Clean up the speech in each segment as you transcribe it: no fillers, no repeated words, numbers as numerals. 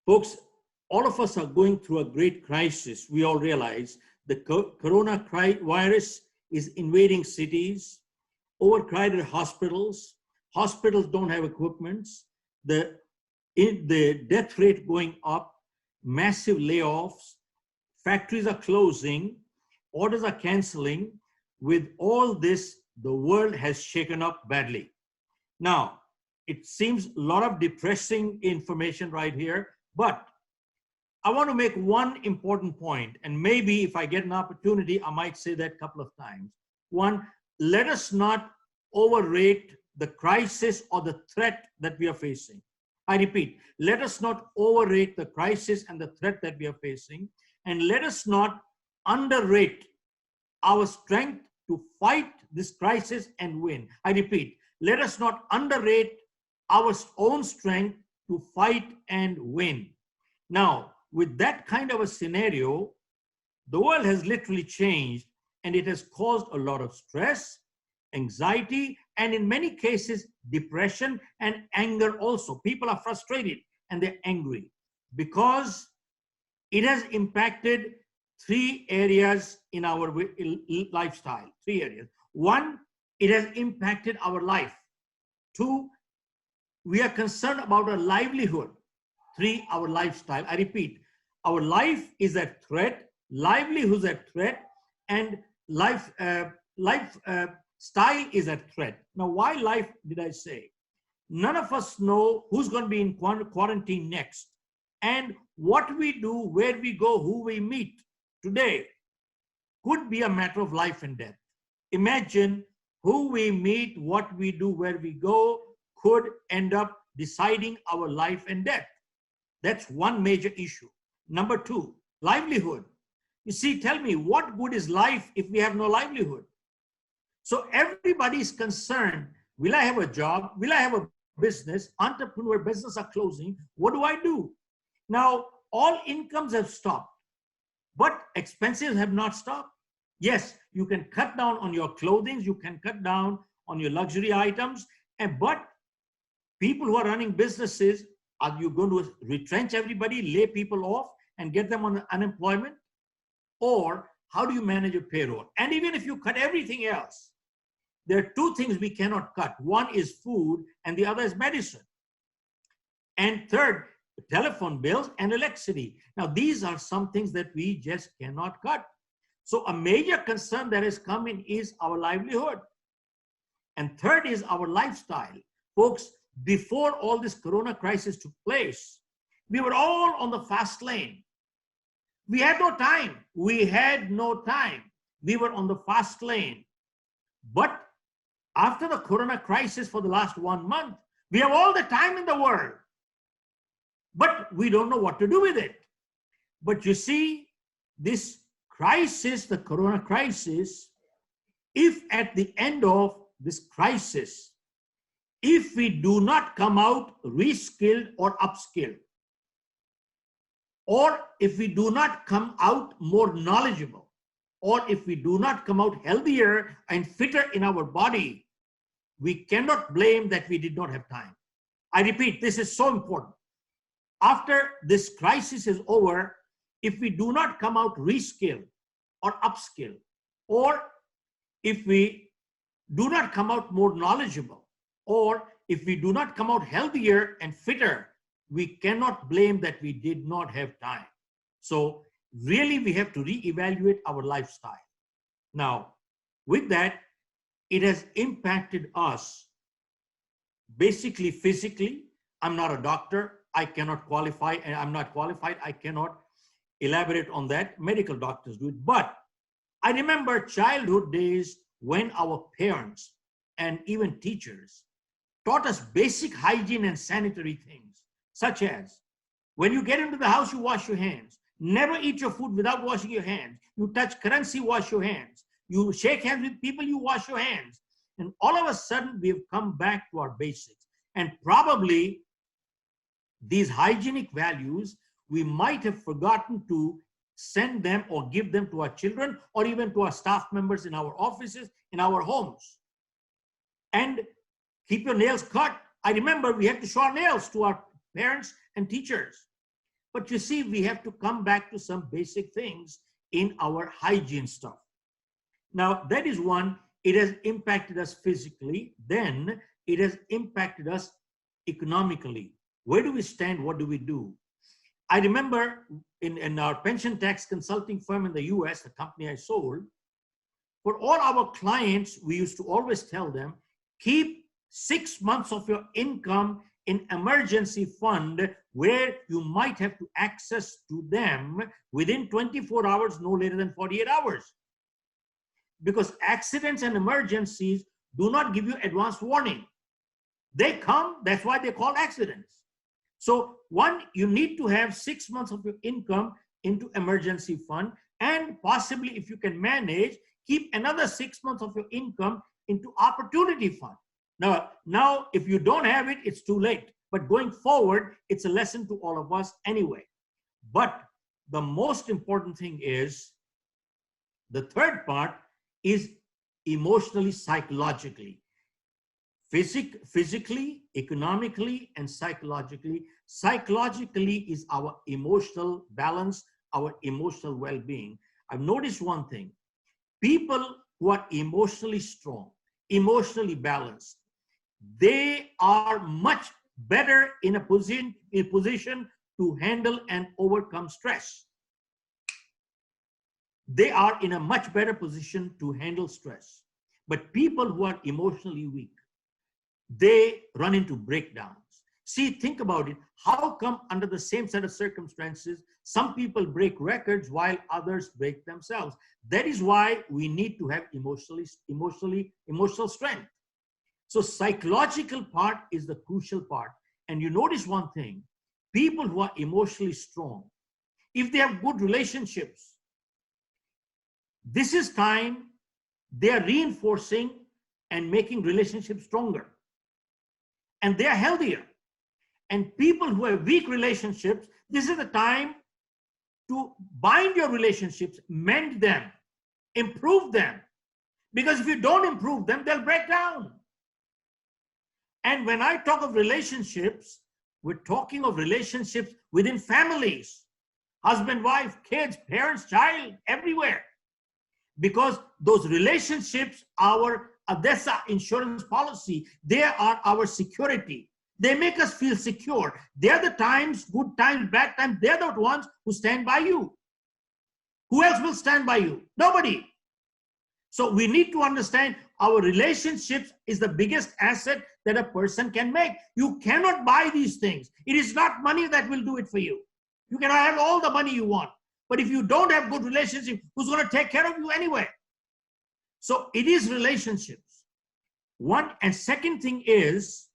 Folks, all of us are going through a great crisis. We all realize the coronavirus is invading cities, overcrowded hospitals. Hospitals don't have equipments. The death rate going up, massive layoffs, factories are closing, orders are canceling. With all this, the world has shaken up badly. Now, it seems a lot of depressing information right here, but I want to make one important point, and maybe if I get an opportunity, I might say that a couple of times. One, let us not overrate the crisis or the threat that we are facing. I repeat, let us not overrate the crisis and the threat that we are facing, and let us not underrate our strength to fight this crisis and win. I repeat, let us not underrate our own strength to fight and win. Now, with that kind of a scenario, the world has literally changed, and it has caused a lot of stress, anxiety, and in many cases, depression and anger also. People are frustrated and they're angry because it has impacted three areas in our lifestyle, three areas. One, it has impacted our life. Two, we are concerned about our livelihood. Three, our lifestyle. I repeat, our life is at threat, livelihood is at threat, and lifestyle is at threat. Now, why life did I say? None of us know who's going to be in quarantine next, and what we do, where we go, who we meet today could be a matter of life and death. Imagine who we meet, what we do, where we go could end up deciding our life and death. That's one major issue. Number two, livelihood. You see, tell me, what good is life if we have no livelihood? So everybody is concerned, will I have a job? Will I have a business? Entrepreneur business are closing. What do I do? Now, all incomes have stopped, but expenses have not stopped. Yes, you can cut down on your clothing, you can cut down on your luxury items, but people who are running businesses, are you going to retrench everybody, lay people off, and get them on unemployment? Or how do you manage a payroll? And even if you cut everything else, there are two things we cannot cut. One is food, and the other is medicine. And third, telephone bills and electricity. Now, these are some things that we just cannot cut. So a major concern that has come in is our livelihood. And third is our lifestyle. Folks, before all this corona crisis took place, we were all on the fast lane. We had no time. We had no time. We were on the fast lane. But after the corona crisis for the last 1 month, we have all the time in the world. But we don't know what to do with it. But you see, this crisis, the corona crisis, if at the end of this crisis, if we do not come out reskilled or upskilled, or if we do not come out more knowledgeable, or if we do not come out healthier and fitter in our body, we cannot blame that we did not have time. I repeat, this is so important. After this crisis is over, if we do not come out reskilled or upskilled, or if we do not come out more knowledgeable, or if we do not come out healthier and fitter, we cannot blame that we did not have time. So really, we have to reevaluate our lifestyle. Now, with that, it has impacted us basically physically. I'm not a doctor. I cannot qualify, and I'm not qualified. I cannot elaborate on that. Medical doctors do it. But I remember childhood days when our parents and even teachers taught us basic hygiene and sanitary things, such as when you get into the house, you wash your hands. Never eat your food without washing your hands. You touch currency, wash your hands. You shake hands with people, you wash your hands. And all of a sudden, we've come back to our basics. And probably these hygienic values, we might have forgotten to send them or give them to our children or even to our staff members in our offices, in our homes. And keep your nails cut. I remember we had to show our nails to our parents and teachers. But you see, we have to come back to some basic things in our hygiene stuff. Now, that is one, it has impacted us physically, then it has impacted us economically. Where do we stand? What do we do? I remember in our pension tax consulting firm in the US, the company I sold, for all our clients, we used to always tell them, keep 6 months of your income in emergency fund where you might have to access to them within 24 hours, no later than 48 hours. Because accidents and emergencies do not give you advance warning. They come, that's why they're called accidents. So one, you need to have 6 months of your income into emergency fund, and possibly if you can manage, keep another 6 months of your income into opportunity fund. Now, if you don't have it, it's too late. But going forward, it's a lesson to all of us anyway. But the most important thing is, the third part is emotionally, psychologically. Physically, economically, and psychologically. Psychologically is our emotional balance, our emotional well-being. I've noticed one thing. People who are emotionally strong, emotionally balanced, they are much better in a position to handle and overcome stress. They are in a much better position to handle stress. But people who are emotionally weak, they run into breakdowns. See, think about it. How come under the same set of circumstances, some people break records while others break themselves? That is why we need to have emotional strength. So psychological part is the crucial part. And you notice one thing, people who are emotionally strong, if they have good relationships, this is time they are reinforcing and making relationships stronger. And they are healthier. And people who have weak relationships, this is the time to bind your relationships, mend them, improve them. Because if you don't improve them, they'll break down. And when I talk of relationships, we're talking of relationships within families, husband, wife, kids, parents, child, everywhere. Because those relationships, that's our insurance policy. They are our security. They make us feel secure. They're the times, good times, bad times, they're the ones who stand by you. Who else will stand by you? Nobody. So we need to understand our relationships is the biggest asset that a person can make. You cannot buy these things. It is not money that will do it for you. You can have all the money you want. But if you don't have good relationships, who's going to take care of you anyway? So it is relationships. One, and second thing is,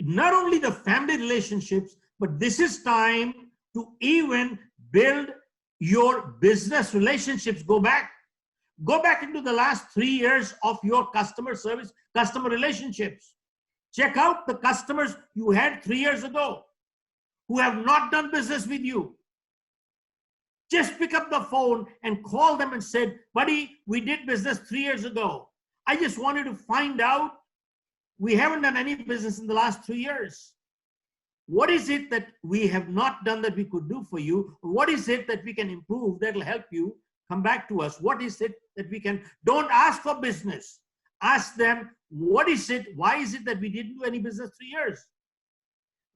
not only the family relationships, but this is time to even build your business relationships. Go back into the last 3 years of your customer service, customer relationships. Check out the customers you had 3 years ago who have not done business with you. Just pick up the phone and call them and say, buddy, we did business 3 years ago. I just wanted to find out, we haven't done any business in the last 3 years. What is it that we have not done that we could do for you? What is it that we can improve that will help you? Come back to us. What is it that we can? Don't ask for business. Ask them, what is it? Why is it that we didn't do any business 3 years?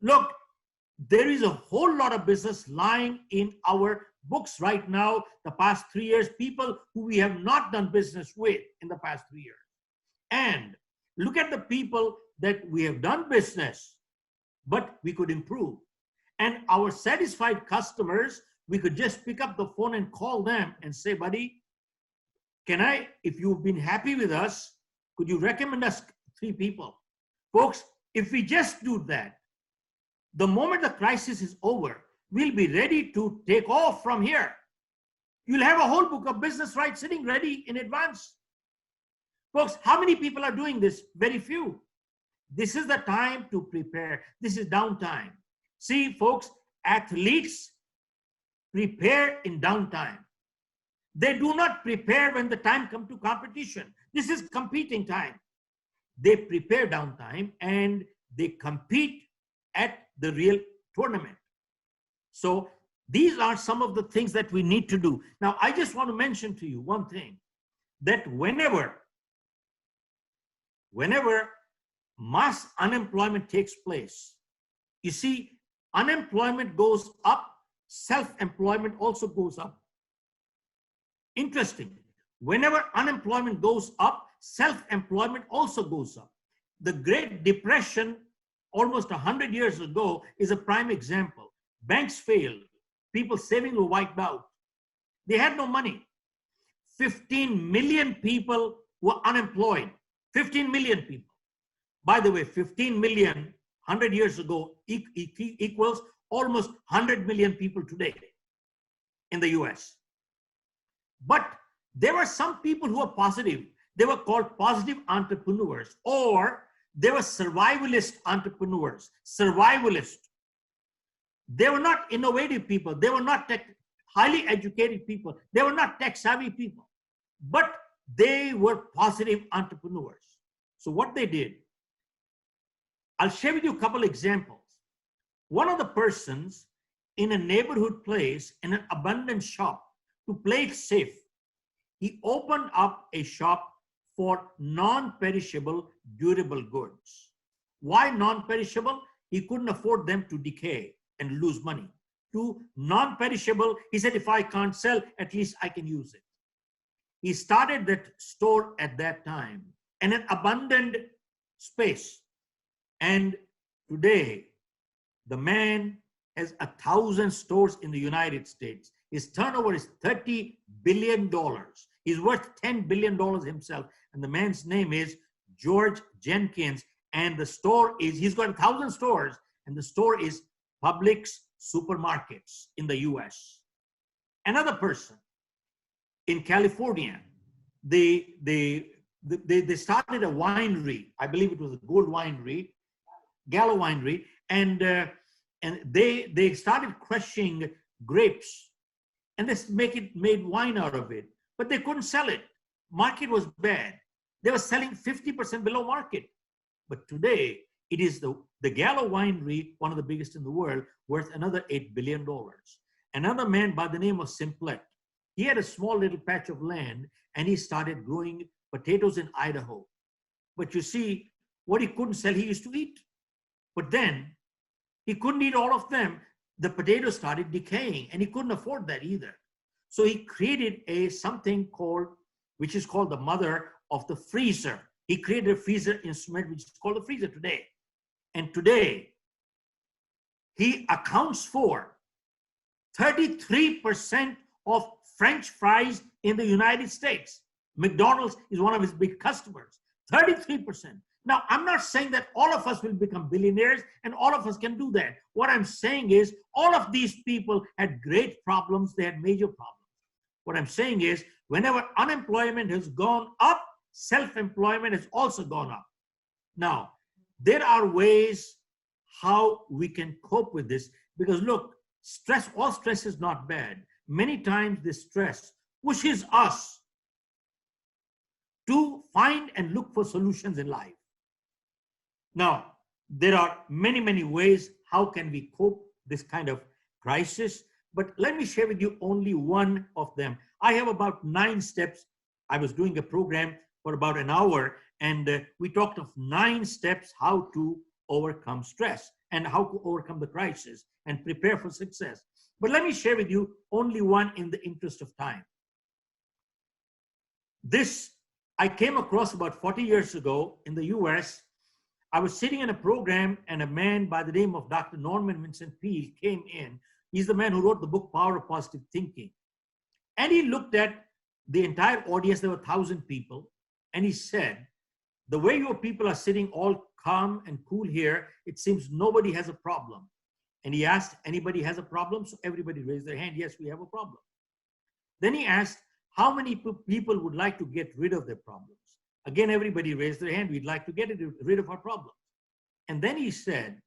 Look, there is a whole lot of business lying in our books right now, the past 3 years, people who we have not done business with in the past 3 years. And look at the people that we have done business, but we could improve. And our satisfied customers, we could just pick up the phone and call them and say, buddy, if you've been happy with us, could you recommend us 3 people? Folks, if we just do that, the moment the crisis is over, we'll be ready to take off from here. You'll have a whole book of business rights sitting ready in advance. Folks, how many people are doing this? Very few. This is the time to prepare. This is downtime. See, folks, athletes prepare in downtime. They do not prepare when the time comes to competition. This is competing time. They prepare downtime and they compete at the real tournament. So these are some of the things that we need to do. Now, I just want to mention to you one thing, that whenever mass unemployment takes place, you see, unemployment goes up, self-employment also goes up. Interesting. Whenever unemployment goes up, self-employment also goes up. The Great Depression, almost 100 years ago, is a prime example. Banks failed. People's savings were wiped out. They had no money. 15 million people were unemployed. 15 million people. By the way, 15 million 100 years ago equals almost 100 million people today in the US. But there were some people who were positive. They were called positive entrepreneurs, or they were survivalist entrepreneurs. Survivalist. They were not innovative people. They were not highly educated people. They were not tech savvy people, but they were positive entrepreneurs. So what they did, I'll share with you a couple examples. One of the persons in a neighborhood place, in an abandoned shop, to play it safe, he opened up a shop for non-perishable, durable goods. Why non-perishable? He couldn't afford them to decay and lose money. To non-perishable, he said, if I can't sell, at least I can use it. He started that store at that time in an abandoned space. And today, the man has 1,000 stores in the United States. His turnover is $30 billion. He's worth $10 billion himself. And the man's name is George Jenkins. And the store is, he's got 1,000 stores, and the store is Publix supermarkets in the US. Another person in California, they started a winery. I believe it was a gold winery, Gallo winery, and they started crushing grapes, and they made wine out of it, but they couldn't sell it. Market was bad. They were selling 50% below market. But today, it is the Gallo winery, one of the biggest in the world, worth another $8 billion. Another man by the name of Simplet, he had a small little patch of land, and he started growing potatoes in Idaho. But you see, what he couldn't sell, he used to eat. But then, he couldn't eat all of them. The potatoes started decaying, and he couldn't afford that either. So he created something which is called the mother of the freezer. He created a freezer instrument, which is called the freezer today. And today, he accounts for 33% of French fries in the United States. McDonald's is one of his big customers, 33%. Now, I'm not saying that all of us will become billionaires and all of us can do that. What I'm saying is all of these people had great problems. They had major problems. What I'm saying is whenever unemployment has gone up, self-employment has also gone up. Now, there are ways how we can cope with this, because look, all stress is not bad. Many times this stress pushes us to find and look for solutions in life. Now, there are many, many ways how can we cope this kind of crisis, but let me share with you only one of them. I have about 9 steps. I was doing a program for about an hour, and we talked of 9 steps how to overcome stress and how to overcome the crisis and prepare for success. But let me share with you only one in the interest of time. This I came across about 40 years ago in the US. I was sitting in a program, and a man by the name of Dr. Norman Vincent Peale came in. He's the man who wrote the book, Power of Positive Thinking. And he looked at the entire audience. There were 1,000 people. And he said, the way your people are sitting all calm and cool here, it seems nobody has a problem. And he asked, anybody has a problem? So everybody raised their hand. Yes, we have a problem. Then he asked, how many people would like to get rid of their problems? Again, everybody raised their hand. We'd like to get rid of our problems. And then he said,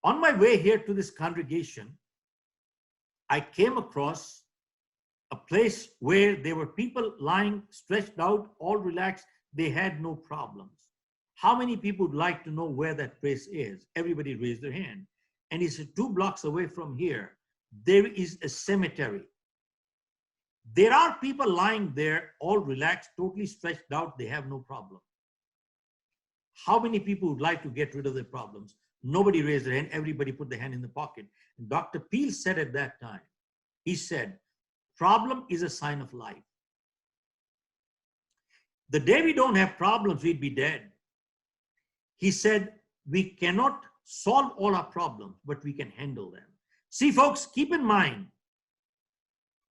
on my way here to this congregation, I came across a place where there were people lying stretched out, all relaxed. They had no problems. How many people would like to know where that place is? Everybody raised their hand. and it's 2 blocks away from here, there is a cemetery. There are people lying there, all relaxed, totally stretched out. They have no problem. How many people would like to get rid of their problems? Nobody raised their hand. Everybody put their hand in the pocket. And Dr. Peel said at that time, he said, problem is a sign of life. The day we don't have problems, we'd be dead. He said, we cannot solve all our problems, but we can handle them. See, folks, keep in mind,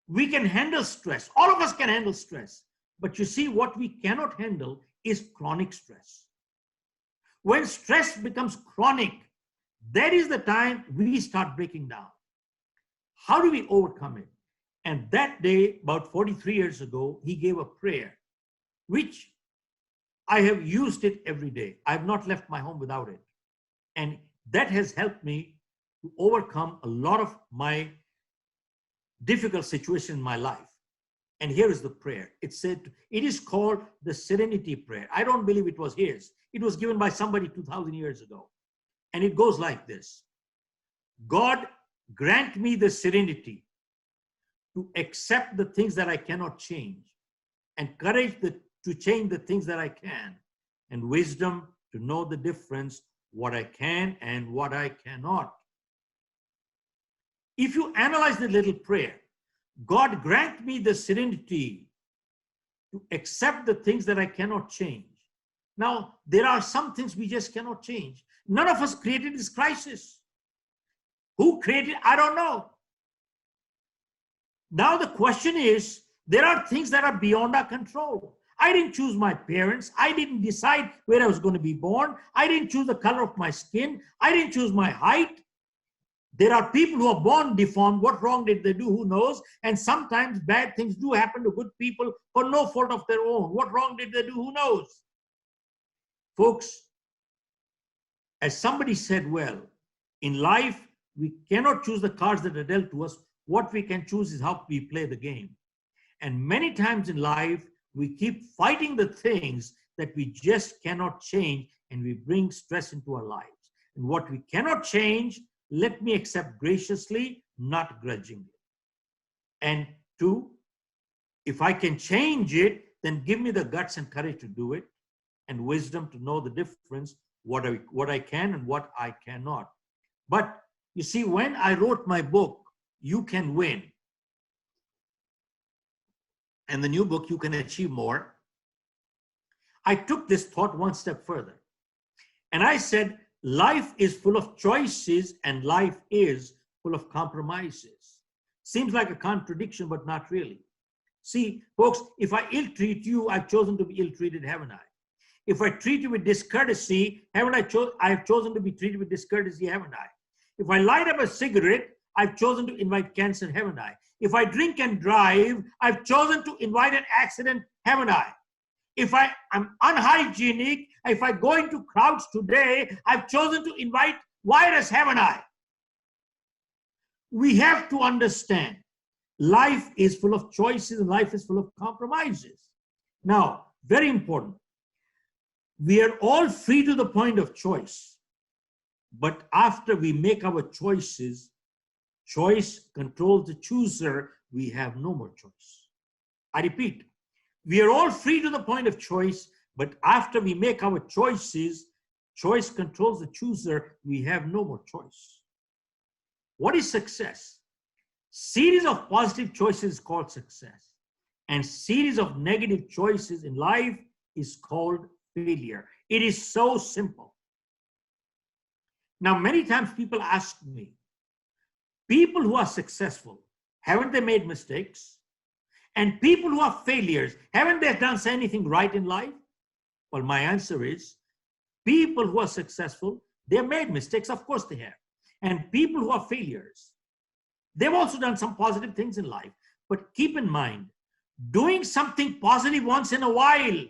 we can handle stress. All of us can handle stress. But you see, what we cannot handle is chronic stress. When stress becomes chronic, that is the time we start breaking down. How do we overcome it? And that day, about 43 years ago, he gave a prayer, which I have used it every day. I have not left my home without it. And that has helped me to overcome a lot of my difficult situations in my life. And here is the prayer. It said, it is called the Serenity Prayer. I don't believe it was his. It was given by somebody 2,000 years ago. And it goes like this. God, grant me the serenity to accept the things that I cannot change, and courage to change the things that I can, and wisdom to know the difference, what I can and what I cannot. If you analyze the little prayer, God grant me the serenity to accept the things that I cannot change. Now, there are some things we just cannot change. None of us created this crisis. Who created? I don't know. Now the question is, there are things that are beyond our control. I didn't choose my parents. I didn't decide where I was going to be born. I didn't choose the color of my skin. I didn't choose my height. There are people who are born deformed. What wrong did they do? Who knows? And sometimes bad things do happen to good people for no fault of their own. What wrong did they do? Who knows? Folks, as somebody said well, in life, we cannot choose the cards that are dealt to us. What we can choose is how we play the game. And many times in life, we keep fighting the things that we just cannot change, and we bring stress into our lives. And what we cannot change, let me accept graciously, not grudgingly. And 2, if I can change it, then give me the guts and courage to do it, and wisdom to know the difference, what I can and what I cannot. But you see, when I wrote my book, You Can Win, and the new book, You Can Achieve More, I took this thought one step further. And I said, life is full of choices and life is full of compromises. Seems like a contradiction, but not really. See, folks, if I ill-treat you, I've chosen to be ill-treated, haven't I? If I treat you with discourtesy, I've chosen to be treated with discourtesy, haven't I? If I light up a cigarette, I've chosen to invite cancer, haven't I? If I drink and drive, I've chosen to invite an accident, haven't I? If I am unhygienic, if I go into crowds today, I've chosen to invite virus, haven't I? We have to understand life is full of choices and life is full of compromises. Now, very important. We are all free to the point of choice. But after we make our choices, choice controls the chooser. We have no more choice. I repeat, we are all free to the point of choice, but after we make our choices, choice controls the chooser. We have no more choice. What is success? Series of positive choices is called success, and series of negative choices in life is called failure. It is so simple. Now, many times people ask me, people who are successful, haven't they made mistakes? And people who are failures, haven't they done anything right in life? Well, my answer is, people who are successful, they've made mistakes. Of course they have. And people who are failures, they've also done some positive things in life. But keep in mind, doing something positive once in a while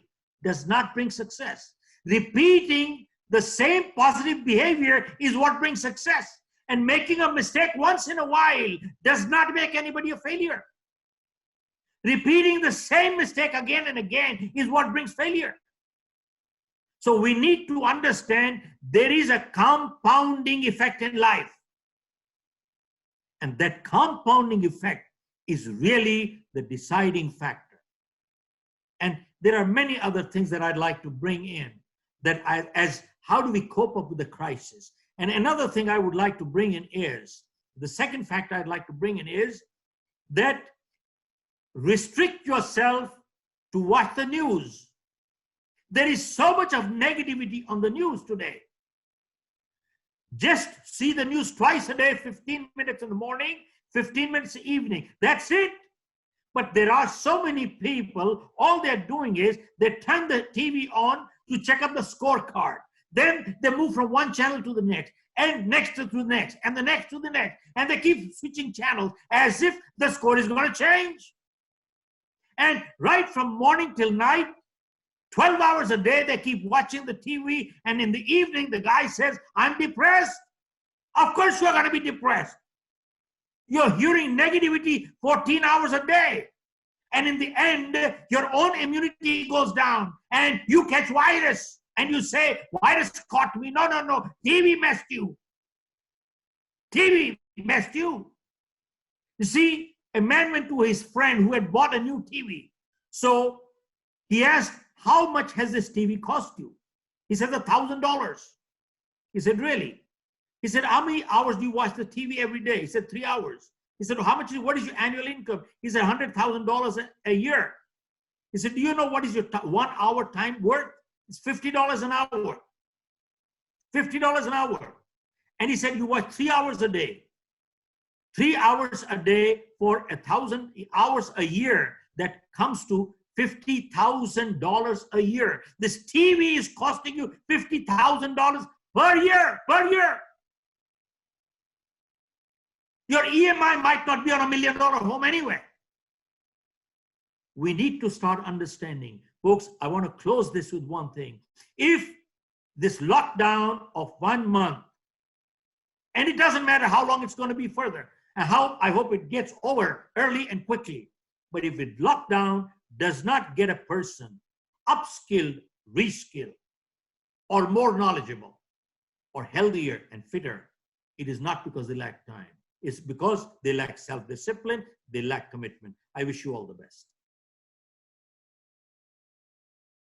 does not bring success. Repeating the same positive behavior is what brings success. And making a mistake once in a while does not make anybody a failure. Repeating the same mistake again and again is what brings failure. So we need to understand there is a compounding effect in life. And that compounding effect is really the deciding factor. And there are many other things that I'd like to bring in that as how do we cope up with the crisis? And another thing I would like to bring in is, the second factor I'd like to bring in is that restrict yourself to watch the news. There is so much of negativity on the news today. Just see the news twice a day, 15 minutes in the morning, 15 minutes in the evening. That's it. But there are so many people, all they're doing is they turn the TV on to check up the scorecard. Then they move from one channel to the next, and next to the next, and the next to the next. And they keep switching channels as if the score is going to change. And right from morning till night, 12 hours a day, they keep watching the TV. And in the evening, the guy says, I'm depressed. Of course you're going to be depressed. You're hearing negativity 14 hours a day. And in the end, your own immunity goes down and you catch virus. And you say, virus caught me. No, no, no. TV messed you. TV messed you. You see, a man went to his friend who had bought a new TV. So he asked, how much has this TV cost you? He said, $1,000. He said, really? He said, how many hours do you watch the TV every day? He said, 3 hours. He said, what is your annual income? He said, $100,000 a year. He said, do you know what is your 1 hour time worth? It's $50 an hour. $50 an hour. And he said, you watch 3 hours a day. 3 hours a day for 1,000 hours a year. That comes to $50,000 a year. This TV is costing you $50,000 per year. Your EMI might not be on $1 million home anyway. We need to start understanding. Folks, I want to close this with one thing. If this lockdown of 1 month, and it doesn't matter how long it's going to be further, and how I hope it gets over early and quickly, but if it lockdown does not get a person upskilled, reskilled, or more knowledgeable, or healthier and fitter, it is not because they lack time. It's because they lack self-discipline, they lack commitment. I wish you all the best.